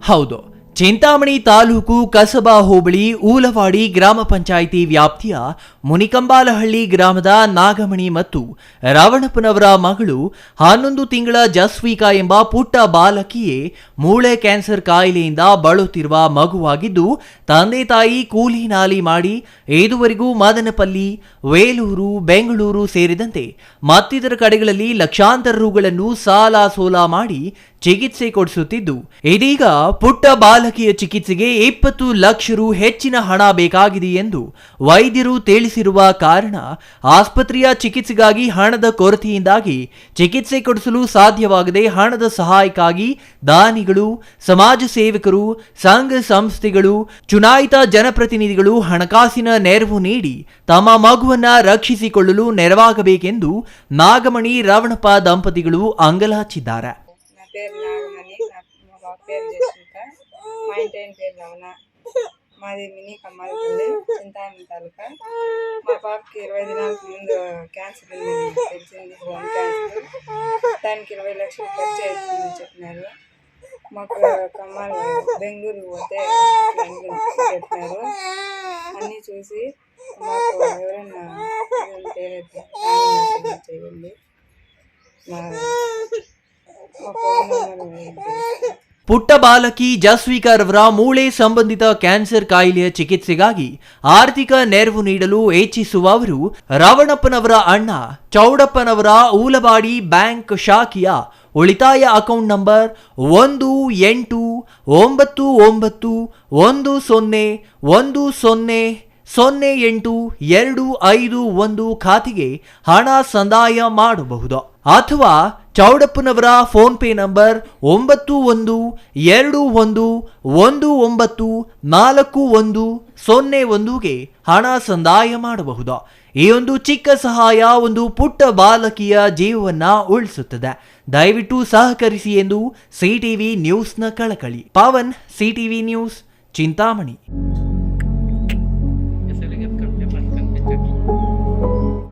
ಹೌದು, ಚಿಂತಾಮಣಿ ತಾಲೂಕು ಕಸಬಾ ಹೋಬಳಿ ಊಲವಾಡಿ ಗ್ರಾಮ ಪಂಚಾಯಿತಿ ವ್ಯಾಪ್ತಿಯ ಮುನಿಕಂಬಾಲಹಳ್ಳಿ ಗ್ರಾಮದ ನಾಗಮಣಿ ಮತ್ತು ರಾವಣಪ್ಪನವರ ಮಗಳು 11 ತಿಂಗಳ ಜಸ್ವಿಕಾ ಎಂಬ ಪುಟ್ಟ ಬಾಲಕಿಯೇ ಮೂಳೆ ಕ್ಯಾನ್ಸರ್ ಕಾಯಿಲೆಯಿಂದ ಬಳಲುತ್ತಿರುವ ಮಗುವಾಗಿದ್ದು, ತಂದೆ ತಾಯಿ ಕೂಲಿ ನಾಲಿ ಮಾಡಿ ಇದುವರೆಗೂ ಮದನಪಲ್ಲಿ, ವೇಲೂರು, ಬೆಂಗಳೂರು ಸೇರಿದಂತೆ ಮತ್ತಿತರ ಕಡೆಗಳಲ್ಲಿ ಲಕ್ಷಾಂತರ ರುಗಳನ್ನು ಸಾಲ ಸೋಲ ಮಾಡಿ ಚಿಕಿತ್ಸೆ ಕೊಡಿಸುತ್ತಿದ್ದು, ಇದೀಗ ಪುಟ್ಟ ಬಾಲಕಿಯ ಚಿಕಿತ್ಸೆಗೆ 20 ಲಕ್ಷ ರು ಹೆಚ್ಚಿನ ಹಣ ಬೇಕಾಗಿದೆ ಎಂದು ವೈದ್ಯರು ತಿಳಿಸಿರುವ ಕಾರಣ ಆಸ್ಪತ್ರೆಯ ಚಿಕಿತ್ಸೆಗಾಗಿ ಹಣದ ಕೊರತೆಯಿಂದಾಗಿ ಚಿಕಿತ್ಸೆ ಕೊಡಿಸಲು ಸಾಧ್ಯವಾಗದೆ ಹಣದ ಸಹಾಯಕ್ಕಾಗಿ ದಾನಿಗಳು, ಸಮಾಜ ಸೇವಕರು, ಸಂಘ ಸಂಸ್ಥೆಗಳು, ಚುನಾಯಿತ ಜನಪ್ರತಿನಿಧಿಗಳು ಹಣಕಾಸಿನ ನೆರವು ನೀಡಿ ತಮ್ಮ ಮಗುವನ್ನ ರಕ್ಷಿಸಿಕೊಳ್ಳಲು ನೆರವಾಗಬೇಕೆಂದು ನಾಗಮಣಿ ರಾವಣಪ್ಪ ದಂಪತಿಗಳು అంగలాచిದ್ದಾರೆ. పేరు నాగమణి, మా బాబు పేరు జస్విక, మా ఇంటి ఆయన పేరు రమణ. మాది మినీ కమ్మాలపల్లి, చింతామణి తాలూకా. మా పాపకి 20 దినాల ముందు క్యాన్సర్ తెలిసింది, బోన్ క్యాన్సర్. దానికి 20 లక్షలు ఖర్చు అవుతుందని చెప్పినారు. మాకు కమ్మాలు బెంగళూరు పోతే చెప్పినారు. అన్నీ చూసి మాకు ఎవరైనా ఉంటే చేయండి. ಪುಟ್ಟ ಬಾಲಕಿ ಜಸ್ವಿಕಾ ರವರ ಮೂಳೆ ಸಂಬಂಧಿತ ಕ್ಯಾನ್ಸರ್ ಕಾಯಿಲೆಯ ಚಿಕಿತ್ಸೆಗಾಗಿ ಆರ್ಥಿಕ ನೆರವು ನೀಡಲು ಇಚ್ಛಿಸುವ ಅವರು ರಾವಣಪ್ಪನವರ ಅಣ್ಣ ಚೌಡಪ್ಪನವರ ಊಲವಾಡಿ ಬ್ಯಾಂಕ್ ಶಾಖೆಯ ಉಳಿತಾಯ ಅಕೌಂಟ್ ನಂಬರ್ 18991010082551 ಖಾತೆಗೆ ಹಣ ಸಂದಾಯ ಮಾಡಬಹುದು ಅಥವಾ ಚೌಡಪ್ಪನವರ ಫೋನ್ ಪೇ ನಂಬರ್ 9121194101ಗೆ ಹಣ ಸಂದಾಯ ಮಾಡಬಹುದು. ಈ ಒಂದು ಚಿಕ್ಕ ಸಹಾಯ ಒಂದು ಪುಟ್ಟ ಬಾಲಕಿಯ ಜೀವವನ್ನ ಉಳಿಸುತ್ತದೆ. ದಯವಿಟ್ಟು ಸಹಕರಿಸಿ ಎಂದು ಸಿಟಿವಿ ನ್ಯೂಸ್ನ ಕಳಕಳಿ. Pavan, CTV news, Chintamani.